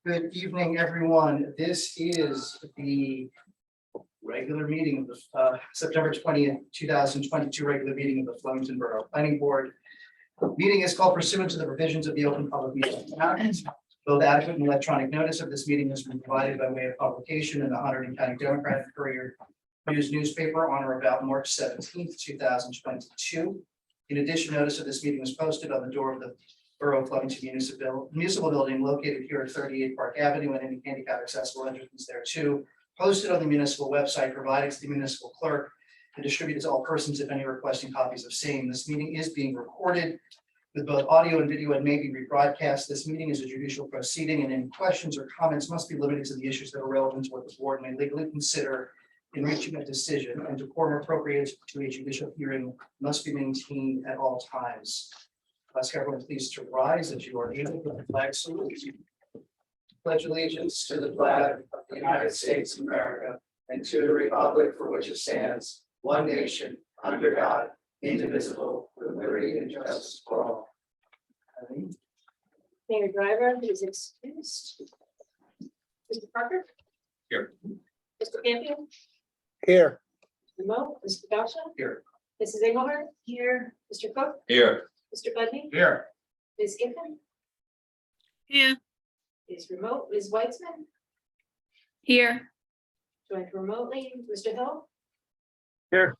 Good evening, everyone. This is the regular meeting of the September 20th, 2022 regular meeting of the Flemington Borough Planning Board. Meeting is called pursuant to the provisions of the Open Public Meetings Act. Both adequate and electronic notice of this meeting has been provided by way of publication in the Hunterdon County Democrat Courier News newspaper on or about March 17th, 2022. In addition, notice of this meeting was posted on the door of the Borough of Flemington Municipal Building located here at 38 Park Avenue and any handicap accessible entrance there too. Posted on the municipal website, provided to the municipal clerk and distributed to all persons if any requesting copies of same. This meeting is being recorded with both audio and video and may be rebroadcast. This meeting is a judicial proceeding and any questions or comments must be limited to the issues that are relevant to what the board may legally consider in reaching a decision, and decorum appropriate to a judicial hearing must be maintained at all times. Ask everyone please to rise as you are able for the flag salute. Pledge allegiance to the flag of the United States of America and to the republic for which it stands, one nation, under God, indivisible, with liberty and justice for all. Mayor Driver is excused. Mr. Parker? Here. Mr. Campion? Here. Remote, Mr. Gaucho? Here. Mrs. Engelhardt? Here. Mr. Cook? Here. Mr. Budney? Here. Ms. Giffen? Here. Is remote, Ms. Weitzman? Here. Joined remotely, Mr. Hill? Here.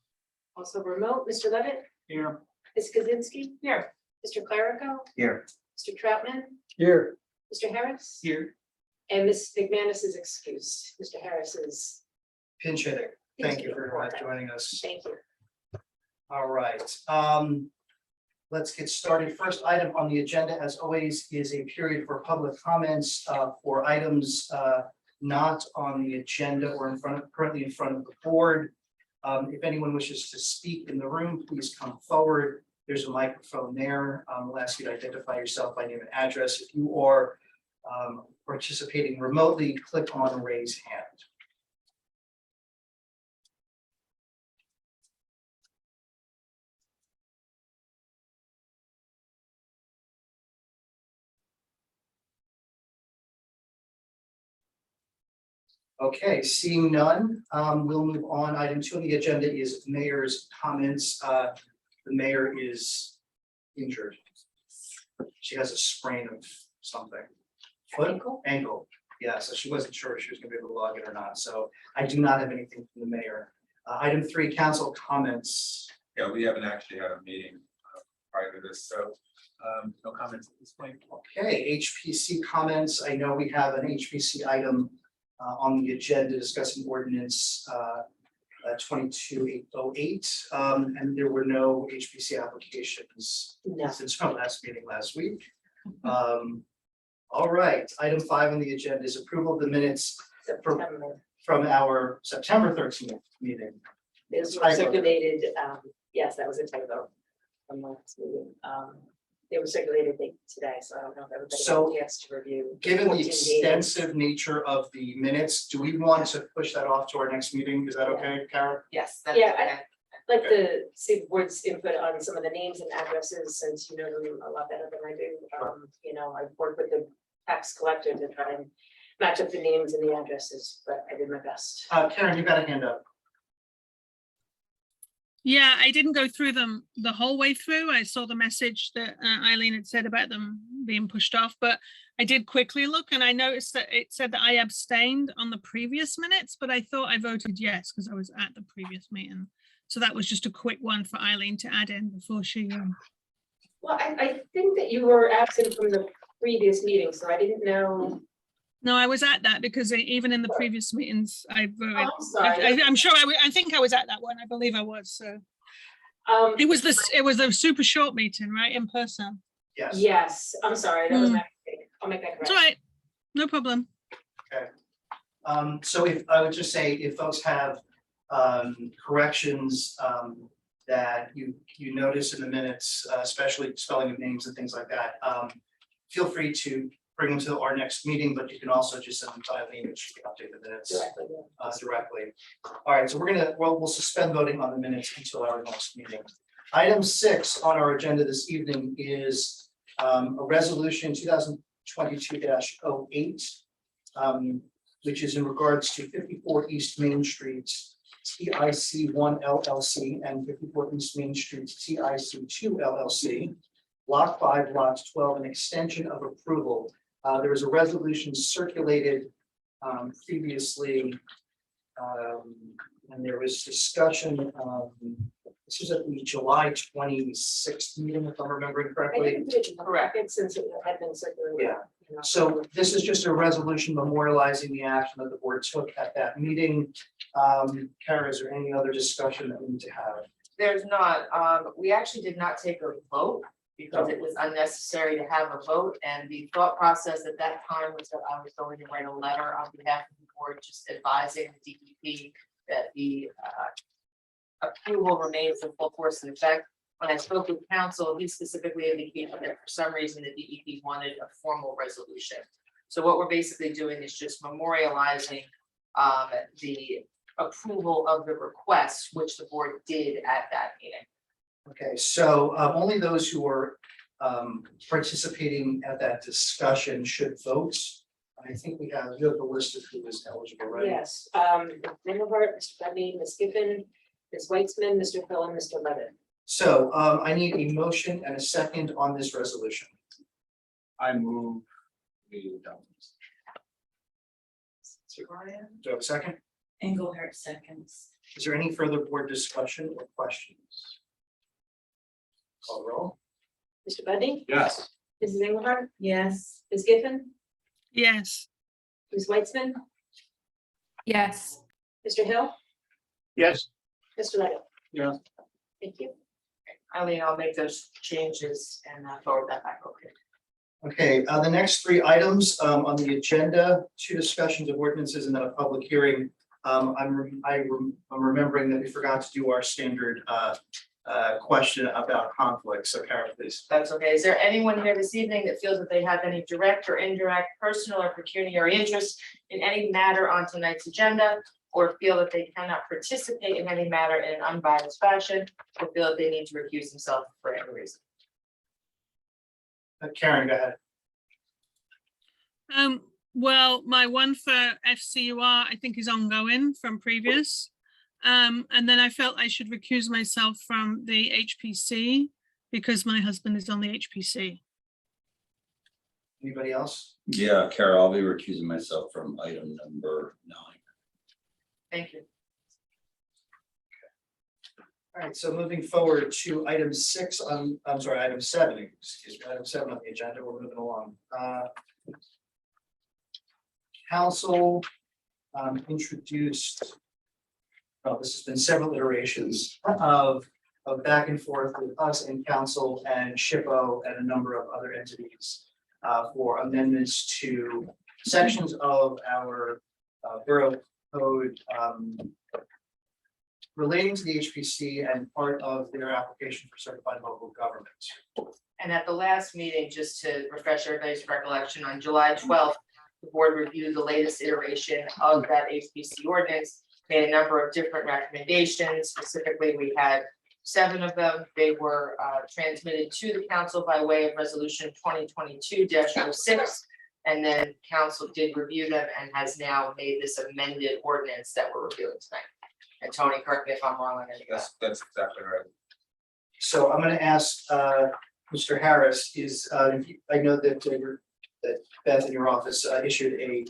Also remote, Mr. Levitt? Here. Ms. Kaczynski? Here. Mr. Clerico? Here. Mr. Troutman? Here. Mr. Harris? Here. And Ms. McManus is excused. Mr. Harris is. Pinch hitting. Thank you for joining us. Thank you. All right, let's get started. First item on the agenda, as always, is a period for public comments for items not on the agenda or currently in front of the board. If anyone wishes to speak in the room, please come forward. There's a microphone there. We'll ask you to identify yourself by name and address. If you are participating remotely, click on raise hand. Okay, seeing none, we'll move on. Item 2 on the agenda is mayor's comments. The mayor is injured. She has a sprain of something. Foot? Ankle. Yeah, so she wasn't sure if she was gonna be able to log in or not. So I do not have anything from the mayor. Item 3, council comments. Yeah, we haven't actually had a meeting prior to this, so no comments at this point. Okay, HPC comments. I know we have an HPC item on the agenda discussing ordinance 22808, and there were no HPC applications No. since our last meeting last week. All right, item 5 on the agenda is approval of the minutes September. from our September 13th meeting. Those were Typo. circulated, yes, that was a typo from last meeting. They were circulated today, so I don't know if everybody So, had a chance to review. Given the 14 days. extensive nature of the minutes, do we want to push that off to our next meeting? Is that okay, Karen? Yes, that's Yeah, okay. I'd like to see the board's input on some of the names and addresses, since you know them a lot better than I do. You know, I've worked with the tax collector to try and match up the names and the addresses, but I did my best. Karen, you got a hand up. Yeah, I didn't go through them the whole way through. I saw the message that Eileen had said about them being pushed off, but I did quickly look and I noticed that it said that I abstained on the previous minutes, but I thought I voted yes because I was at the previous meeting. So that was just a quick one for Eileen to add in before she. Well, I think that you were absent from the previous meeting, so I didn't know. No, I was at that because even in the previous meetings, I voted. I'm sorry. I'm sure I think I was at that one. I believe I was. So it was a super short meeting, right? In person. Yes. Yes, I'm sorry, that was my mistake. I'll make that It's correct. all right. No problem. So if I would just say, if folks have corrections that you notice in the minutes, especially spelling of names and things like that, feel free to bring them to our next meeting, but you can also just send them to Eileen and she can update the minutes Directly, yeah. directly. All right, so we'll suspend voting on the minutes until our next meeting. Item 6 on our agenda this evening is a resolution 2022-08 which is in regards to 54 East Main Street, TIC1 LLC, and 54 East Main Street, TIC2 LLC, Lot 5, Lots 12, an extension of approval. There was a resolution circulated previously, and there was discussion. This was at the July 26th meeting, if I'm remembering I correctly. didn't put it in the record since it had been circulated. Yeah. you know. So this is just a resolution memorializing the action that the board took at that meeting. Kara, is there any other discussion that we need to have? There's not, we actually did not take a vote because it was unnecessary to have a vote, and the thought process at that time was that I was going to write a letter on behalf of the board, just advising the DEP that the approval remains in full force and effect. When I spoke with council, he specifically indicated that for some reason the DEP wanted a formal resolution. So what we're basically doing is just memorializing the approval of the request, which the board did at that meeting. Okay, so only those who are participating at that discussion should vote. I think you have the list of who is eligible, right? Yes, Engelbert, Mr. Budney, Ms. Giffen, Ms. Weitzman, Mr. Hill, and Mr. Levitt. So I need a motion and a second on this resolution. I move the adopt. Do I have a second? Engelhardt seconds. Is there any further board discussion or questions? Call the roll. Mr. Budney, Yes. Mrs. Engelhardt, Yes. Ms. Giffen, yes, Ms. Weitzman, Yes. Mr. Hill, Yes. Mr. Levitt. Yeah. Thank you. Eileen, I'll make those changes and forward that back over. Okay, the next three items on the agenda, two discussions of ordinances and then a public hearing. I'm remembering that we forgot to do our standard question about conflicts. So Kara, please. That's okay. Is there anyone here this evening that feels that they have any direct or indirect personal or pecuniary interest in any matter on tonight's agenda, or feel that they cannot participate in any matter in an unbiased fashion, or feel that they need to recuse themselves for any reason? Karen, go ahead. well, my one for FCUR, I think is ongoing from previous. And then I felt I should recuse myself from the HPC because my husband is on the HPC. Anybody else? Yeah, Kara, I'll be recusing myself from item number 9. Thank you. All right, so moving forward to item 6 on, I'm sorry, item 7, excuse me, item 7 on the agenda, we're moving along. Council introduced, well, this has been several iterations of back and forth with us and council and SHPO and a number of other entities for amendments to sections of our borough code relating to the HPC and part of their application for certified local government. And at the last meeting, just to refresh everybody's recollection, on July 12th, the board reviewed the latest iteration of that HPC ordinance, made a number of different recommendations. Specifically, we had 7 of them. They were transmitted to the council by way of resolution 2022-06. And then council did review them and has now made this amended ordinance that we're reviewing tonight. And Tony, correct me if I'm wrong on any of that. That's exactly right. So I'm going to ask Mr. Harris, I know that that Beth in your office issued a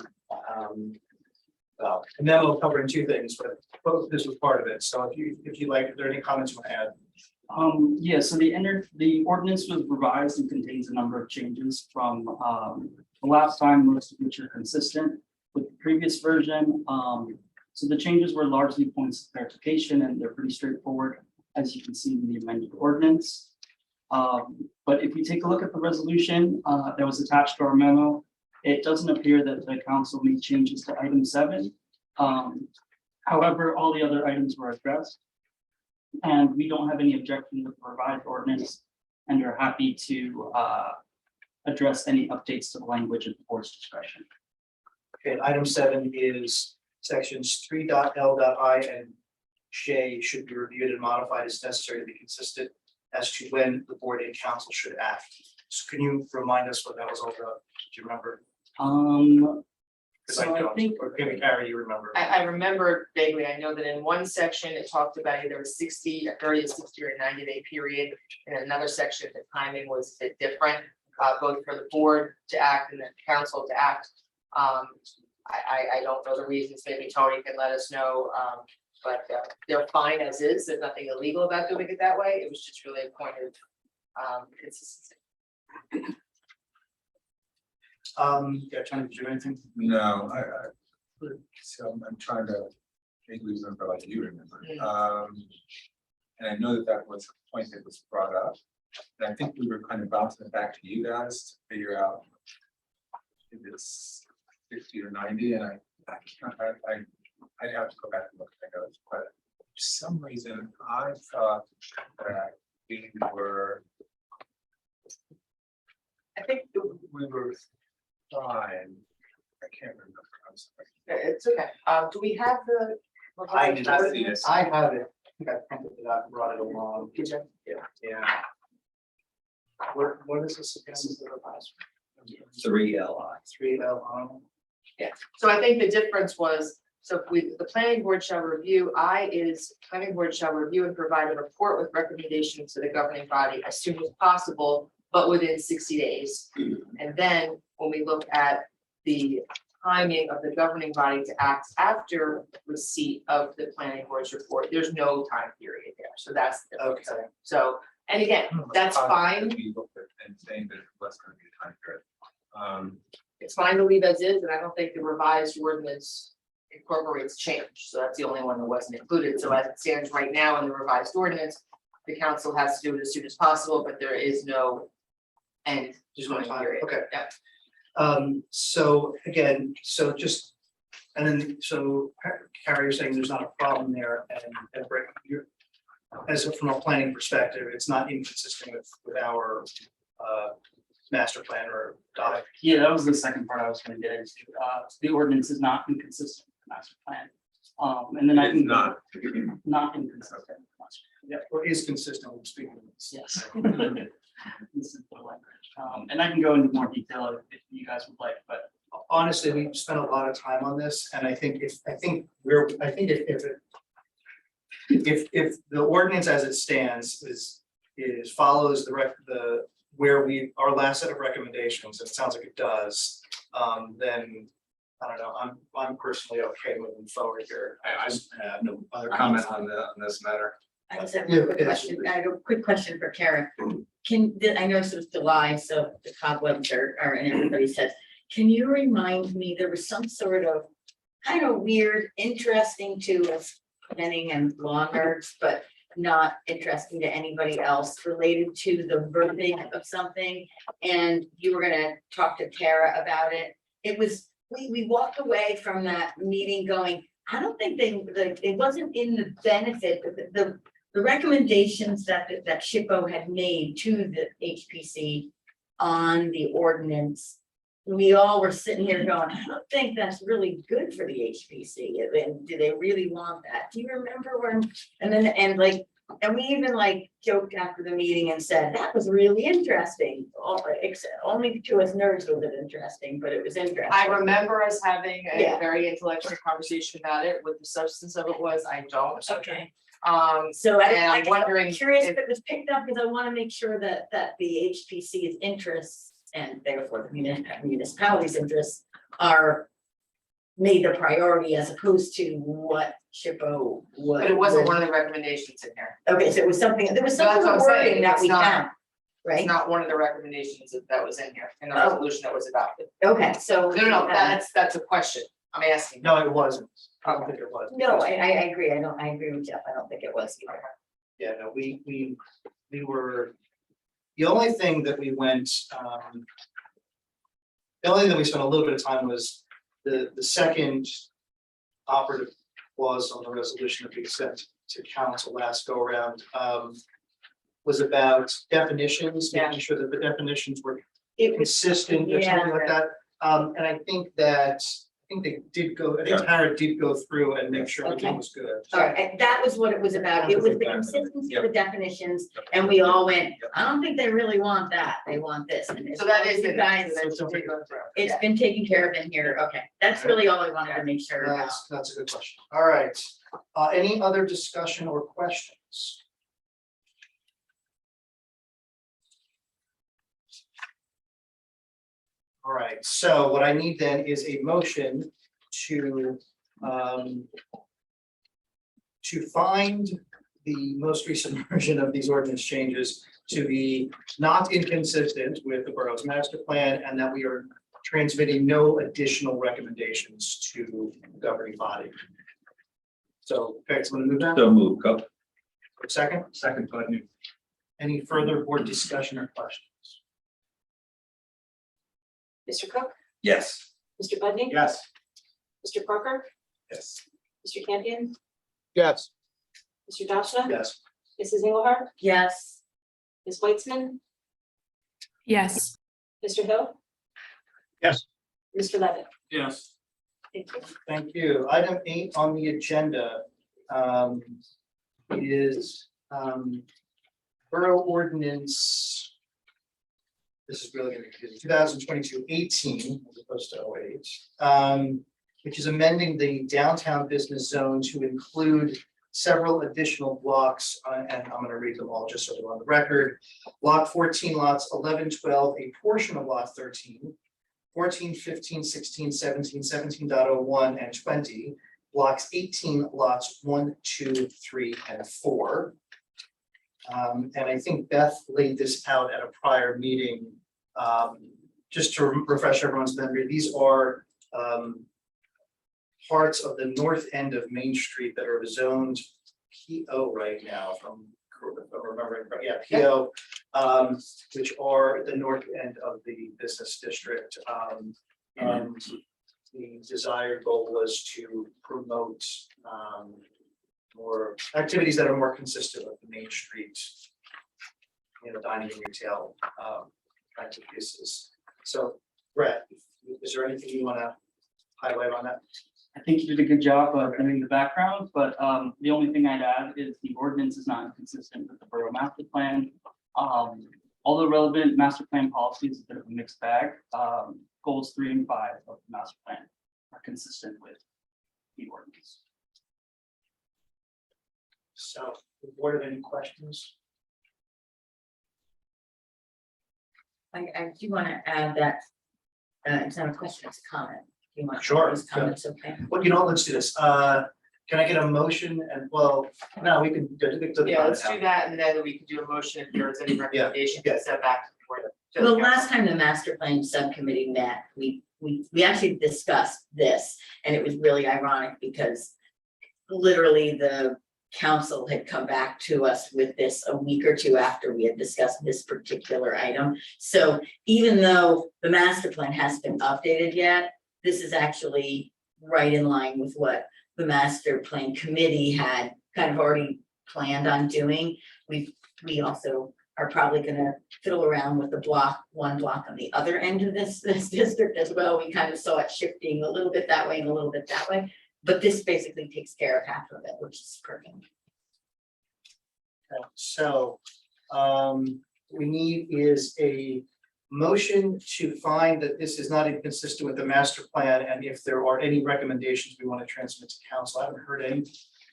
memo covering 2 things, but both this was part of it. So if you like, if there are any comments you want to add. Yeah, so the ordinance was revised and contains a number of changes from the last time, most of which are consistent with the previous version. So the changes were largely points of clarification, and they're pretty straightforward, as you can see in the amended ordinance. But if we take a look at the resolution that was attached to our memo, it doesn't appear that the council made changes to item 7. However, all the other items were addressed, and we don't have any objection with the revised ordinance, and are happy to address any updates to the language at the board's discretion. Okay, item 7 is sections 3.L.I and J should be reviewed and modified as necessary to be consistent as to when the board and council should act. So can you remind us what that was all about? Do you remember? Because I So I don't, think- or maybe Carrie, you remember. I remember vaguely, I know that in one section, it talked about either a 60, a 30, 60, or a 90-day period. In another section, the timing was a bit different, both for the board to act and the council to act. I don't know the reasons, maybe Tony can let us know, but they're fine as is, there's nothing illegal about doing it that way, it was just really a point of consistency. Yeah, Tony, did you have anything? No, so I'm trying to make we remember like you remember. And I know that that was a point that was brought up. And I think we were kind of bouncing it back to you guys to figure out if it's 60 or 90, and I'd have to go back and look at those, but for some reason I thought that we were. I think we were fine. I can't remember. I'm sorry. It's okay, do we have the? I did not see it. I have it. I think I printed it out and brought it along. Did you? Yeah. What is this again? Is it revised? 3LI. 3L. So I think the difference was, so if we, the planning board shall review, planning board shall review and provide a report with recommendations to the governing body as soon as possible, but within 60 days. And then when we look at the timing of the governing body to act after receipt of the planning board's report, there's no time period there. So that's the difference. Okay. So, and again, that's fine. We looked at and saying that it was going to be a time period. It's fine to leave as is, and I don't think the revised ordinance incorporates change, so that's the only one that wasn't included, so as it stands right now in the revised ordinance. The council has to do it as soon as possible, but there is no end. There's no time, period. okay. Yeah. So again, so just, and then, so Carrie, you're saying there's not a problem there, and Rick, you're, as from a planning perspective, it's not inconsistent with our master plan or doc. Yeah, that was the second part I was gonna get into. The ordinance is not inconsistent with the master plan. And then I It's can. not. Not inconsistent. with the master Yeah, or is consistent with speaking. plan. Yes. This is the language. And I can go into more detail if you guys would like, but Honestly, we spent a lot of time on this, and I think if the ordinance as it stands is follows the where our last set of recommendations, and it sounds like it does, then I don't know, I'm personally okay moving forward here. I have no other comment on this matter. I just have Yeah, a quick yes. question. I have a quick question for Karen. I know this was July, so the cobwebs are, and everybody says, can you remind me, there was some sort of kind of weird, interesting to us, planning and law nerds, but not interesting to anybody else, related to the verbiage of something, and you were gonna talk to Tara about it. It was, we walked away from that meeting going, I don't think it wasn't in the benefit, the recommendations that SHPO had made to the HPC on the ordinance. We all were sitting here going, I don't think that's really good for the HPC, and do they really want that? Do you remember when, and we even like joked after the meeting and said, that was really interesting. Only to us nerds was it interesting, but it was interesting. I remember us having a Yeah. very intellectual conversation about it. What the substance of it was, I don't. Okay, Um, so And I'm wondering I'm curious if- if it was picked up, because I want to make sure that the HPC's interests and therefore the municipality's interests are made a priority as opposed to what SHPO would. but it wasn't one of the recommendations in here. Okay, so it was something, there was That's some what I'm wording saying, that it's we not- found, It's right? not one of the recommendations that was in here, in the Oh. resolution that was adopted. Okay, so. No, that's a question. I'm asking. No, it wasn't. I don't think it was. No, I agree. I agree with Jeff. I don't think it was either. Yeah, no, we were, the only thing that we went, the only thing that we spent a little bit of time was the second operative clause on the resolution that we sent to council last go around, was about definitions, making sure that the definitions were It was, consistent or something like that. And I think that think they did go, I think Tara did go through and make sure everything Okay. was good. All right, and that was what it was about. It was the consistency of the definitions, and we all went, I don't think they really want that. They want this. And it's So that is you it. guys, So that's what we go through. it's been taken care of in here. Okay, that's really all I wanted to make sure about. That's a good question. All right, any other discussion or questions? All right, so what I need then is a motion to find the most recent version of these ordinance changes to be not inconsistent with the borough's master plan, and that we are transmitting no additional recommendations to the governing body. So, okay, so I'm gonna move that. So move, Cook. Second, Second, Budnick. any further board discussion or questions? Mr. Cook, Yes. Mr. Budney. Yes. Mr. Parker, Yes. Mr. Campion, yes, Mr. Joshua. Yes. Mrs. Engelhardt, Yes, Ms. Weitzman, yes, Mr. Hill. Yes. Mr. Levitt. Yes. Thank you. Thank you. Item 8 on the agenda is borough ordinance. This is really gonna be confusing, 2022-18 as opposed to 08, which is amending the downtown business zone to include several additional blocks, and I'm gonna read them all just so they're on the record. Block 14 lots 11, 12, a portion of lot 13, 14, 15, 16, 17, 17.01, and 20, blocks 18 lots 1, 2, 3, and 4. And I think Beth laid this out at a prior meeting. Just to refresh everyone's memory, these are parts of the north end of Main Street that are zoned PO right now, from if I'm remembering, yeah, PO, which are the north end of the business district. And the desired goal was to promote more activities that are more consistent with the Main Street, dining and retail kinds of uses. So Brett, is there anything you want to highlight on that? I think you did a good job of doing the background, but the only thing I'd add is the ordinance is not inconsistent with the borough master plan. All the relevant master plan policies, a bit of a mixed bag. Goals 3 and 5 of the master plan are consistent with the ordinance. So, the board have any questions? I do want to add that, it's not a question, it's a comment. Do you want Sure, those comments, okay? Well, let's do this. Can I get a motion and, well, no, we can do the. Yeah, let's do that, and then we can do a motion if there's any recommendations yeah. to send back to the board. Well, last time the master plan subcommittee met, we actually discussed this, and it was really ironic because literally the council had come back to us with this a week or two after we had discussed this particular item. So even though the master plan hasn't been updated yet, this is actually right in line with what the master plan committee had kind of already planned on doing. We also are probably gonna fiddle around with the one block on the other end of this district as well. We kind of saw it shifting a little bit that way and a little bit that way. But this basically takes care of half of it, which is perfect. So, we need is a motion to find that this is not inconsistent with the master plan, and if there are any recommendations we want to transmit to council. I haven't heard any,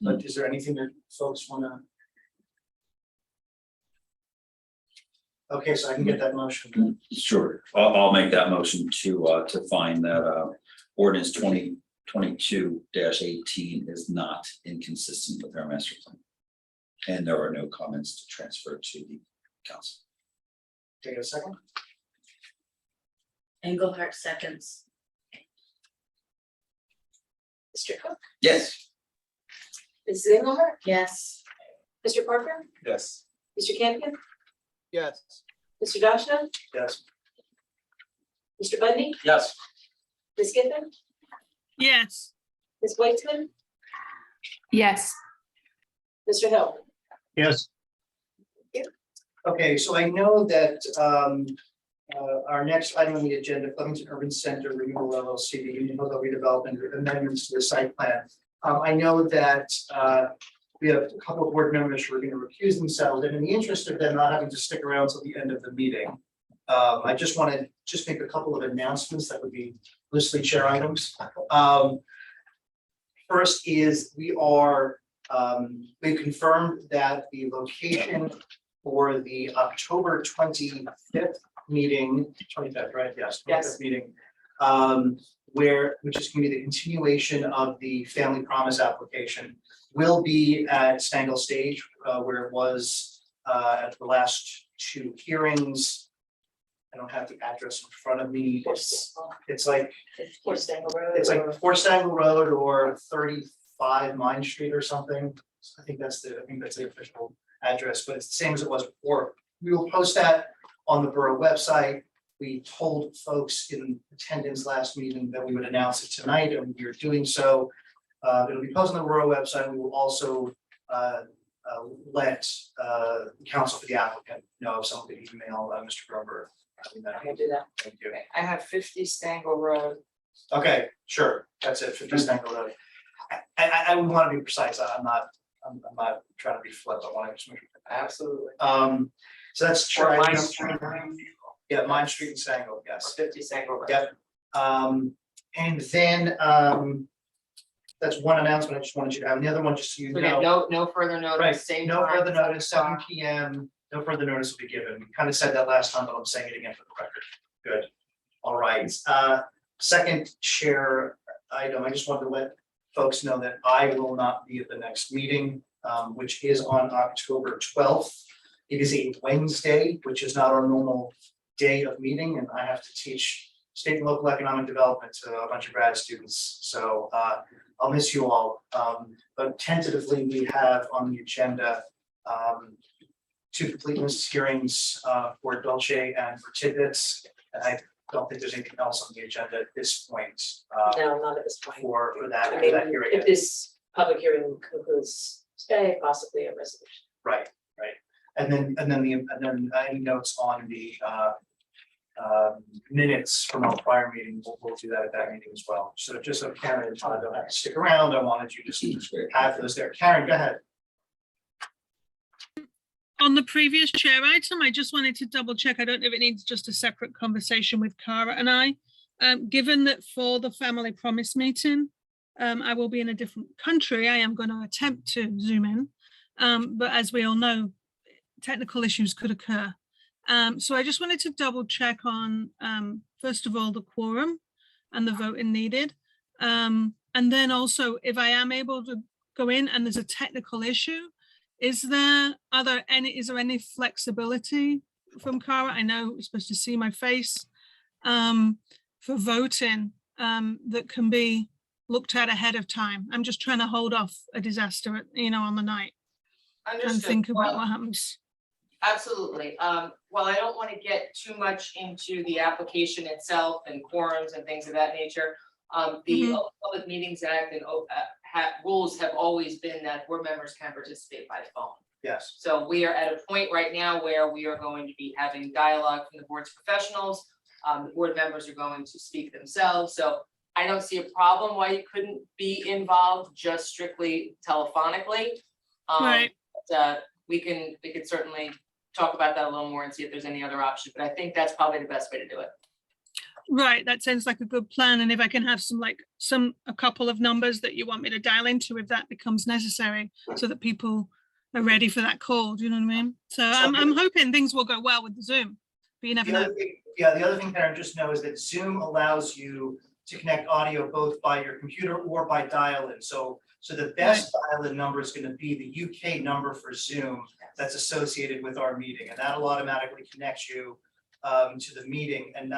but is there anything that folks want to? Okay, so I can get that motion. Sure, I'll make that motion to find that ordinance 2022-18 is not inconsistent with our master plan. And there are no comments to transfer to the council. Take a second. Engelhardt seconds. Mr. Cook, Yes. Mrs. Engelhardt, Yes, Mr. Parker, Yes. Mr. Campion, yes, Mr. Joshua, Yes. Mr. Budney, Yes. Ms. Giffen, yes, Ms. Weitzman, yes, Mr. Hill. yes, Okay, so I know that Our next item on the agenda, Flemington Urban Center Renewal LLC, the Union Hotel redevelopment amendments to the site plan. I know that we have a couple of board members who are going to recuse themselves, and in the interest of them not having to stick around till the end of the meeting, I just want to make a couple of announcements that would be loosely chair items. First is we confirmed that the location for the October 25th meeting, 25th, right? Yes. 25th Yes. Meeting, which is going to be the continuation of the Family Promise application, will be at Stangle Stage, where it was at the last two hearings. I don't have the address in front of me. It's like, Four Stangle Road. it's like or- 4 Stangle Road or 35 Mine Street or something. I think that's the official address, but it's the same as it was before. We will post that on the borough website. We told folks in attendance last meeting that we would announce it tonight, and we are doing so. It'll be posted on the borough website. We will also let the counsel for the applicant know if someone could email Mr. Grumber. I can do that. Thank you. I have 50 Stangle Road. Okay, sure, that's it, 50 Stangle Road. I would want to be precise, I'm not trying to be flip, I want to just make sure. Absolutely. So that's Or true. Mine Street. Yeah, Mine Street and Stangle, yes. 50 Stangle Road. Yep. And then, that's one announcement I just wanted you to have, and the other one, just so you We got know. no further notice. Right, same no time, further notice, 7 o'clock. PM, no further notice will be given. We kind of said that last time, but I'm saying it again for the record. Good. All right, second chair item, I just wanted to let folks know that I will not be at the next meeting, which is on October 12th. It is a Wednesday, which is not our normal day of meeting, and I have to teach state and local economic development to a bunch of grad students. So I'll miss you all. But tentatively, we have on the agenda 2 completeness hearings for Dolce and for Tidbits. And I don't think there's anything else on the agenda at this point No, not at this point. for that I mean, hearing. if this public hearing concludes today, possibly a resolution. Right. And then any notes on the minutes from our prior meeting, we'll do that at that meeting as well. So just so Karen and Todd don't have to stick around, I wanted you to just have those there. Karen, go ahead. On the previous chair item, I just wanted to double check. I don't know if it needs just a separate conversation with Cara and I. Given that for the Family Promise meeting, I will be in a different country, I am going to attempt to zoom in. But as we all know, technical issues could occur. So I just wanted to double check on, first of all, the quorum and the voting needed. And then also, if I am able to go in and there's a technical issue, is there any flexibility from Cara? I know we're supposed to see my face for voting that can be looked at ahead of time. I'm just trying to hold off a disaster, on the night and Understood. think about Well, what happens. Absolutely. Well, I don't want to get too much into the application itself and quorums and things of that nature. The Open Public Meetings Act and rules have always been that board members can participate by phone. Yes. So we are at a point right now where we are going to be having dialogue from the board's professionals. The board members are going to speak themselves. So I don't see a problem why you couldn't be involved just strictly telephonically. Right. But, we could certainly talk about that a little more and see if there's any other option, but I think that's probably the best way to do it. Right, that sounds like a good plan. And if I can have a couple of numbers that you want me to dial into if that becomes necessary, so that people are ready for that call, do you know what I mean? So I'm hoping things will go well with the Zoom, but you never know. The other thing, Karen, just know is that Zoom allows you to connect audio both by your computer or by dial-in. So the best dial-in number is going to be the UK number for Zoom that's associated with our meeting, and that'll automatically connect you to the meeting. And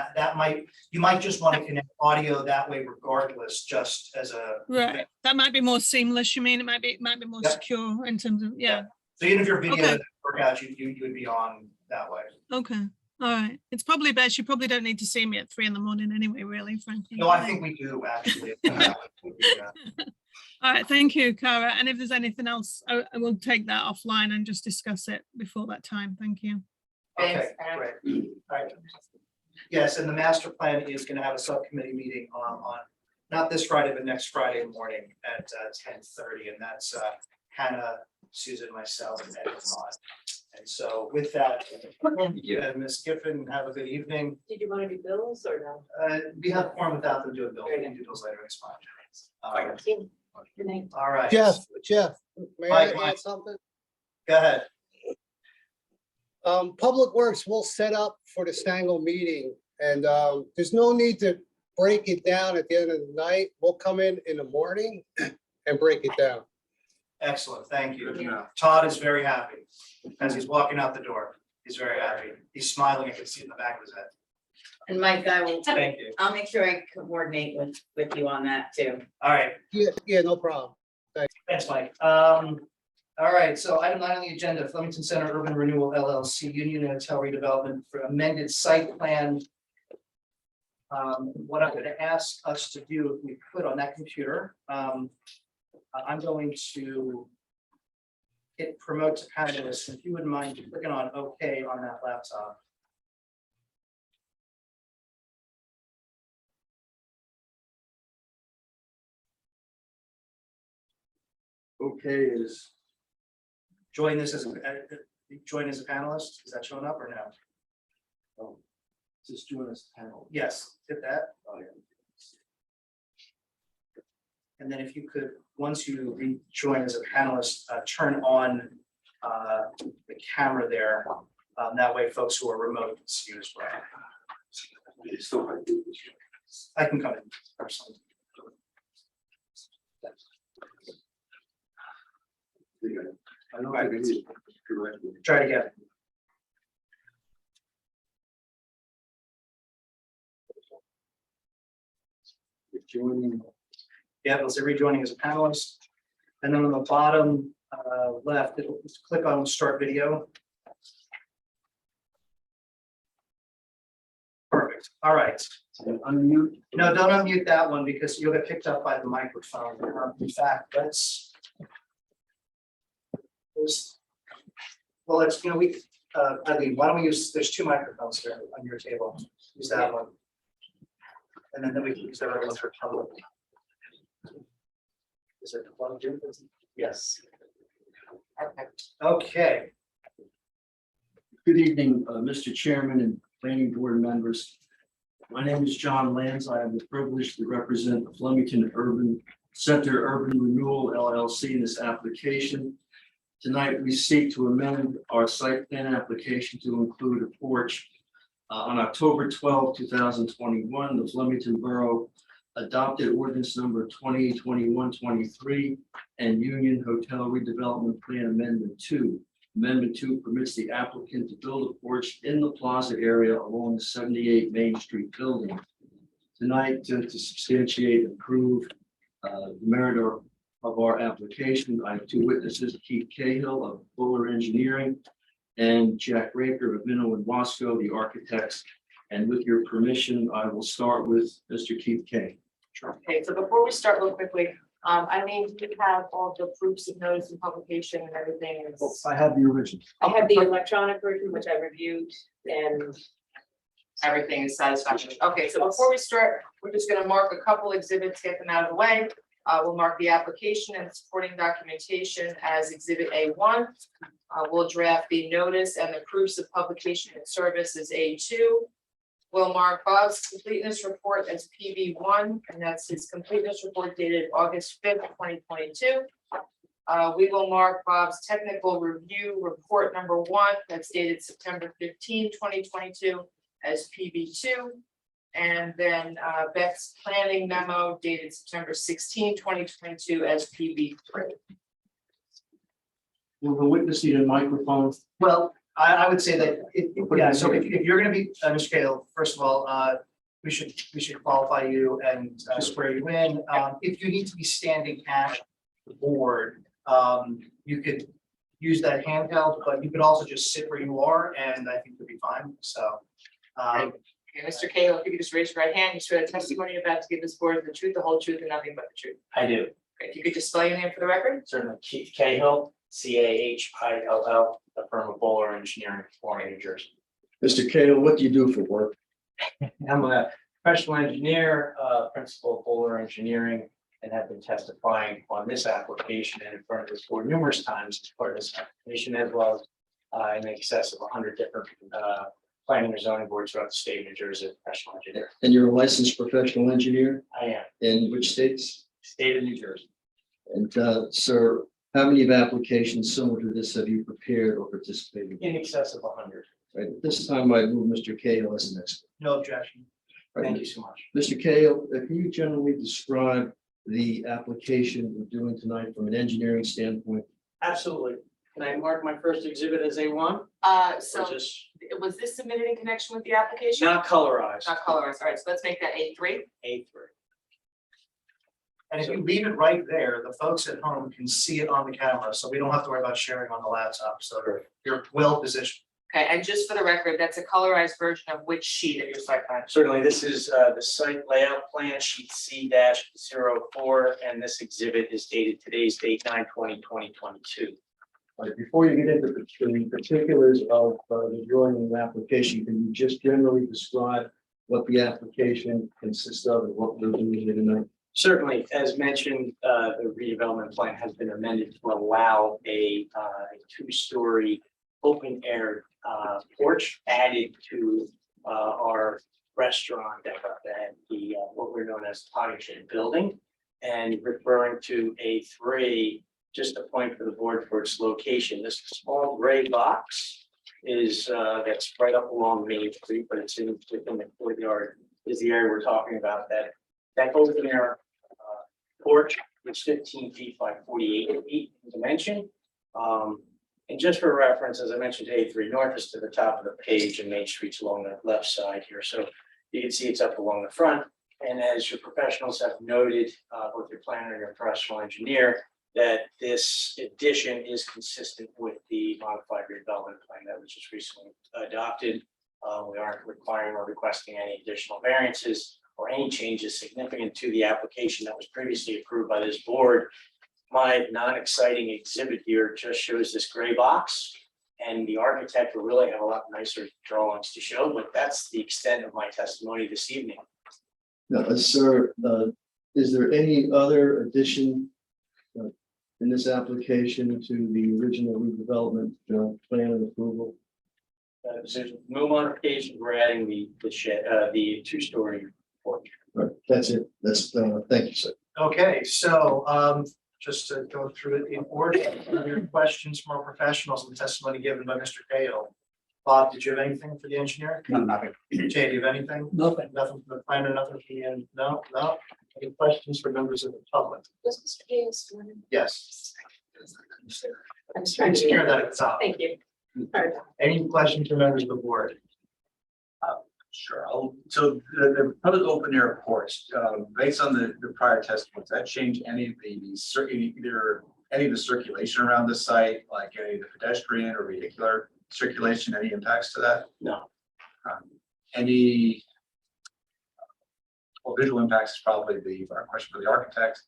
you might just want to connect audio that way regardless, just as a. Right, that might be more seamless, you mean? It might be more Yep. secure in terms of, yeah. So even if your video Okay. doesn't work out, you would be on that way. Okay, all right. It's probably best. You probably don't need to see me at 3 a.m. anyway, really, frankly. No, I think we do actually. Yeah. All right, thank you, Cara. And if there's anything else, I will take that offline and just discuss it before that time. Thank you. Okay, Thanks, Karen. great. All right. Yes, and the master plan is gonna have a subcommittee meeting on, not this Friday, but next Friday morning at 10:30, and that's Hannah, Susan, myself, and Ed Vaughn. And so with that, Ms. Giffen, have a good evening. Did you want to do bills or no? We have form without them doing bill, we can do those later, it's fine. Good night. All right. Jeff, may I Mike. add something? Go ahead. Public Works will set up for the Stangle meeting, and there's no need to break it down at the end of the night. We'll come in the morning and break it down. Excellent, thank Good you. enough. Todd is very happy as he's walking out the door. He's very happy. He's smiling, I can see it in the back of his head. And Mike, Thank you. I'll make sure I coordinate with you on that too. All right, Yeah, no problem. thanks, Mike. All right, so item 9 on the agenda, Flemington Center Urban Renewal LLC Union Hotel redevelopment for amended site plan. What I'm gonna ask us to do, if we could on that computer, I'm going to hit promote to panelists, if you wouldn't mind clicking on OK on that laptop. Okay is join this as a join as a panelist. Is that showing up or no? Oh, just join as a panel. Yes, hit that. Oh, yeah. And then if you could, once you rejoin as a panelist, turn on the camera there. That way folks who are remote can see you as well. I can come in personally. Try it again. Yeah, it'll say rejoining as a panelist. And then on the bottom left, it'll just click on start video. Perfect. All right. Unmute. No, don't unmute that one because you'll get picked up by the microphone. In fact, well, it's, Eileen, why don't we use, there's 2 microphones here on your table. Use that one. And then we can use that other one for public. Is it one, two? Yes. Okay. Good evening, Mr. Chairman and planning board members. My name is John Lanz. I have the privilege to represent the Flemington Urban Center Urban Renewal LLC in this application. Tonight, we seek to amend our site plan application to include a porch. On October 12, 2021, the Flemington Borough adopted ordinance number 2021-23 and Union Hotel Redevelopment Plan Amendment 2. Amendment 2 permits the applicant to build a porch in the plaza area along the 78 Main Street building. Tonight, to substantiate and prove the merit of our application, I have 2 witnesses, Keith Cahill of Fuller Engineering and Jack Raker of Minnow and Wasco, the architects. And with your permission, I will start with Mr. Keith Cahill. Okay, so before we start real quickly, I mean, we have all the proofs of notice and publication and everything. I have the original. I have the electronic version, which I reviewed, and Everything is satisfactory. Okay, so before we start, we're just gonna mark a couple exhibits, get them out of the way. We'll mark the application and supporting documentation as exhibit A1. We'll draft the notice and the proofs of publication and service as A2. We'll mark Bob's completeness report as PB1, and that's his completeness report dated August 5th, 2022. We will mark Bob's technical review report number 1, that's dated September 15, 2022 as PB2. And then Beth's planning memo dated September 16, 2022 as PB3. Will the witness need a microphone? Well, I would say that, yeah, so if you're gonna be, Mr. Cahill, first of all, we should qualify you and swear you in. If you need to be standing at the board, you could use that handheld, but you could also just sit where you are, and I think you'll be fine, so. Okay, Mr. Cahill, if you could just raise your right hand, you swear the testimony you're about to give this board is the truth, the whole truth, and nothing but the truth. I do. Okay, if you could just spell your name for the record. Certainly. Keith Cahill, CAHILL, the firm of Bowler Engineering, Florida, New Jersey. Mr. Cahill, what do you do for work? I'm a professional engineer, principal of Bowler Engineering, and have been testifying on this application and in front of this board numerous times as part of this application, as well as in excess of 100 different planning or zoning boards throughout the state of New Jersey, as a professional engineer. And you're a licensed professional engineer I am, in which states? state of New Jersey. And, sir, how many of applications similar to this have you prepared or participated in? In excess of 100. Right, at this time, I move Mr. Cahill as an expert. No objection. Thank you so much. Mr. Cahill, can you generally describe the application we're doing tonight from an engineering standpoint? Absolutely. Can I mark my first exhibit as A1? So Or just was this submitted in connection with the application? not colorized? Not colorized, all right, so let's make that A3. A3. And if you leave it right there, the folks at home can see it on the camera, so we don't have to worry about sharing on the laptop, so you're well positioned. Okay, and just for the record, that's a colorized version of which sheet of your site plan? Certainly, this is the site layout plan, sheet C-04, and this exhibit is dated today's date, 9/20/2022. All right, before you get into the particulars of the drawing and the application, can you just generally describe what the application consists of and what we're doing here tonight? Certainly, as mentioned, the redevelopment plan has been amended to allow a two-story open air porch added to our restaurant at the what we're known as Potting Shed Building. And referring to A3, just a point for the board for its location, this small gray box is that's right up along Main Street, but it's within the courtyard is the area we're talking about. That open air porch is 15 feet by 48 feet in dimension. And just for reference, as I mentioned, A3 North is to the top of the page and Main Street's along the left side here. So you can see it's up along the front. And as your professionals have noted, both your planner and your professional engineer, that this addition is consistent with the modified redevelopment plan that was just recently adopted. We aren't requiring or requesting any additional variances or any changes significant to the application that was previously approved by this board. My non-exciting exhibit here just shows this gray box, and the architect will really have a lot nicer drawings to show, but that's the extent of my testimony this evening. Now, sir, is there any other addition in this application to the original redevelopment plan and approval? There's no modification, we're adding the shed, the two-story porch. Right, that's it. That's, thank you, sir. Okay, so just to go through it in order, other questions from our professionals on the testimony given by Mr. Cahill. Bob, did you have anything for the engineer? No, nothing. Jay, do you have anything? Nothing. Nothing from the planner, nothing from the end? No. Any questions for members of the public? Was Mr. Cahill sworn in? Yes. I'm just trying Just to. hear that at the top. Thank you. All right. Any questions for members of the board? Sure, so the public open air porch, based on the prior testimony, does that change any of the circulation around the site, like any of the pedestrian or vehicular circulation, any impacts to that? No. Any visual impacts is probably the question for the architect.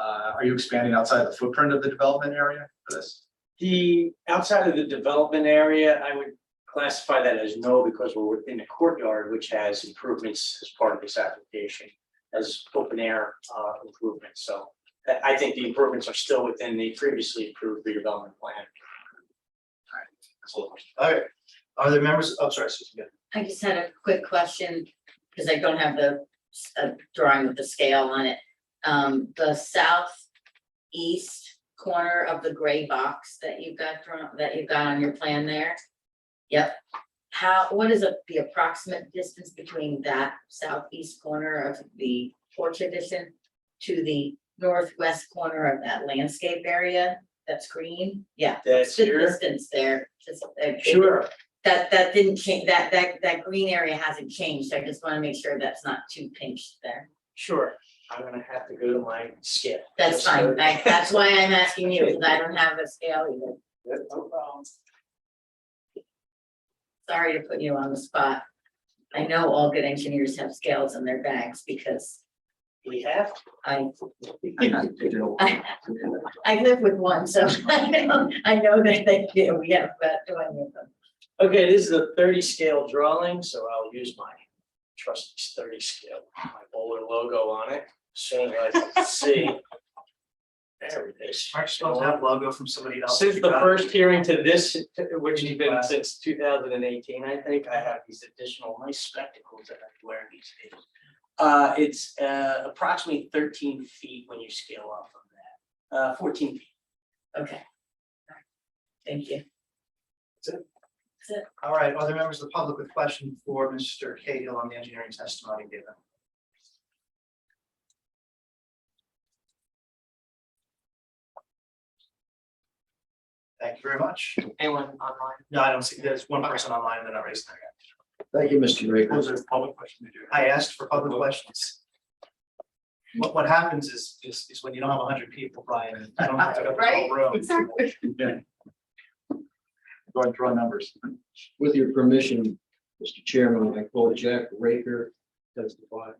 Are you expanding outside the footprint of the development area for this? The outside of the development area, I would classify that as no, because we're within the courtyard, which has improvements as part of this application as open air improvements. So I think the improvements are still within the previously approved redevelopment plan. All right, are there members? Oh, sorry, Susan. I just had a quick question, because I don't have the drawing with the scale on it. The southeast corner of the gray box that you've got on your plan there. Yep. What is the approximate distance between that southeast corner of the porch addition to the northwest corner of that landscape area that's green? Yeah. That's The here. distance there. Sure. That didn't change, that green area hasn't changed. I just want to make sure that's not too pinched there. Sure. I'm gonna have to go to my scale. That's fine. That's why I'm asking you, because I don't have a scale either. No problem. Sorry to put you on the spot. I know all good engineers have scales in their bags because We have. I live with one, so I know that they do. We have about 20 of them. Okay, this is a 30 scale drawing, so I'll use my trustees 30 scale, my bowler logo on it, as soon as I can see. There it is. Aren't you supposed to have logo from somebody else? Since the first hearing to this, which has been Wow. since 2018, I think, I have these additional nice spectacles that I wear these days. It's approximately 13 feet when you scale off of that, 14 feet. Okay. Thank you. All right, other members of the public with questions for Mr. Cahill on the engineering testimony given? Thank you very much. Anyone online? No, I don't see, there's one person online and then I raised their hand. Thank you, Mr. Raker. Was there a public question to do? I asked for public questions. What happens is when you don't have 100 people, Brian, I don't have to go to the whole room. Exactly. Go and draw numbers. With your permission, Mr. Chairman, I call Jack Raker testify.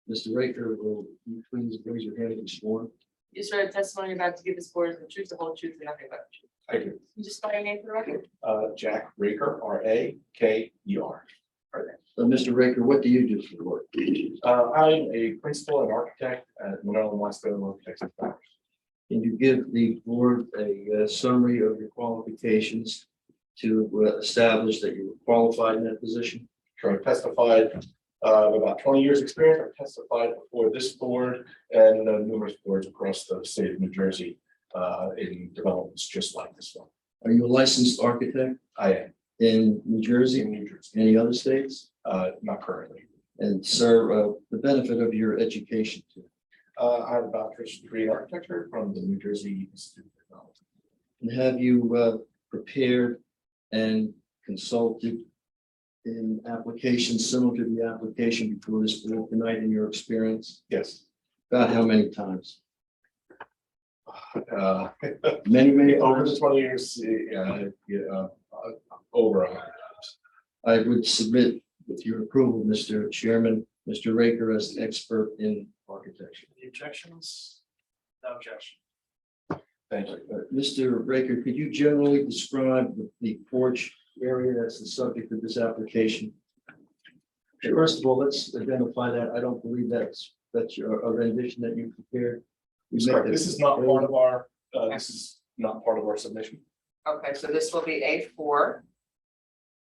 Mr. Raker, will you please raise your hand and be sworn? You swear the testimony you're about to give this board is the truth, the whole truth, and nothing but the truth. I do. You just spell your name for the record? Jack Raker, Raker. Mr. Raker, what do you do for work? I'm a principal and architect at Monroe and Weston Architects and Planners. Can you give the board a summary of your qualifications to establish that you were qualified in that position? Sure, I testified about 20 years experience. I've testified before this board and numerous boards across the state of New Jersey in developments just like this one. Are you a licensed architect I am in New Jersey? in New Jersey, Any other states? not currently. And sir, the benefit of your education too. I have a bachelor's degree in architecture from the New Jersey Institute of Technology. And have you prepared and consulted in applications similar to the application before this board tonight in your experience? Yes. About how many times? Uh, Many Over times. the 20 years, over 100 times. I would submit with your approval, Mr. Chairman, Mr. Raker as an expert in architecture. Any objections? No objection. Thank you. Mr. Raker, could you generally describe the porch area that's the subject of this application? First of all, let's identify that. I don't believe that's a rendition that you prepared. You make that- This is not part of our, this is not part of our submission. Okay, so this will be A4.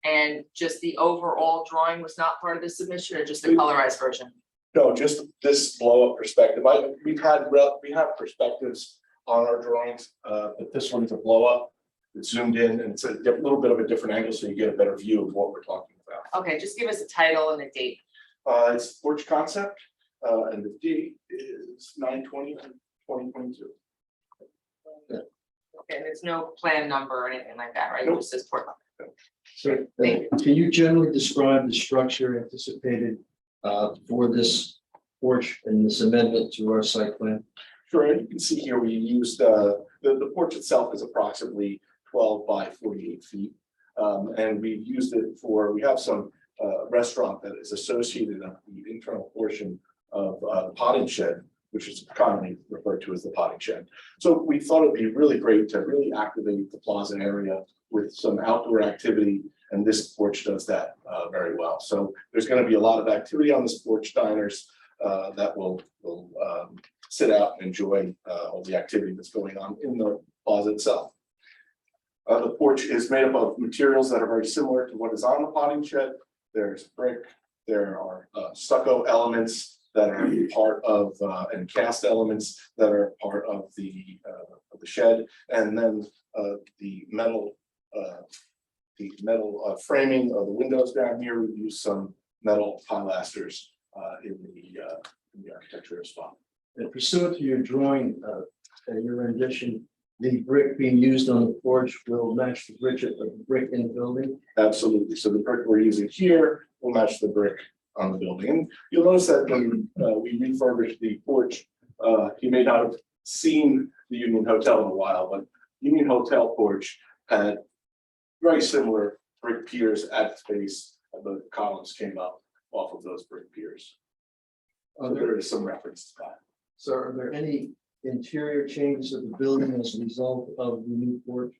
And just the overall drawing was not part of the submission or just the colorized version? No, just this blow up perspective. We have perspectives on our drawings, but this one's a blow up. It's zoomed in and it's a little bit of a different angle, so you get a better view of what we're talking about. Okay, just give us a title and a date. It's porch concept, and the date is 9/20/2022. Okay, and there's no plan number or anything like that, right? It Nope. just says port. So, can you generally describe the structure anticipated for this porch and this amendment to our site plan? Sure, and you can see here, we used, the porch itself is approximately 12 by 48 feet. And we used it for, we have some restaurant that is associated at the internal portion of the potting shed, which is commonly referred to as the potting shed. So we thought it'd be really great to really activate the plaza area with some outdoor activity, and this porch does that very well. So there's going to be a lot of activity on this porch, diners that will sit out and enjoy all the activity that's going on in the plaza itself. The porch is made up of materials that are very similar to what is on the potting shed. There's brick, there are stucco elements that are part of and cast elements that are part of the shed, and then the metal framing of the windows down here. We use some metal pilasters in the architecture as well. And pursuant to your drawing and your rendition, the brick being used on the porch will match the brick in the building. Absolutely. So the brick we're using here will match the brick on the building. And you'll notice that when we refurbished the porch, you may not have seen the Union Hotel in a while, but Union Hotel porch had very similar brick piers at its base. The columns came up off of those brick piers. So there is some reference to that. So are there any interior changes of the building as a result of the new porch?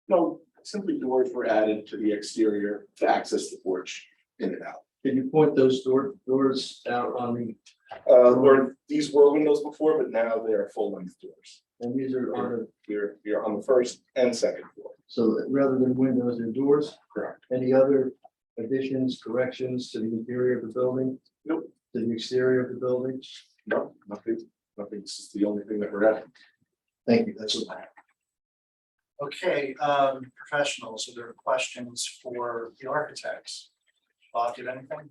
No, simply doors were added to the exterior to access the porch in and out. Can you point those doors out on the, Where these were windows before, but now they are full length doors. and these are on, You're on the first and second floor. so rather than windows, they're doors? Correct. Any other additions, corrections to the interior of the building? Nope. To the exterior of the building? No, nothing. This is the only thing that we're adding. Thank you, that's all I have. Okay, professionals, are there questions for the architects? Bob, do you have anything?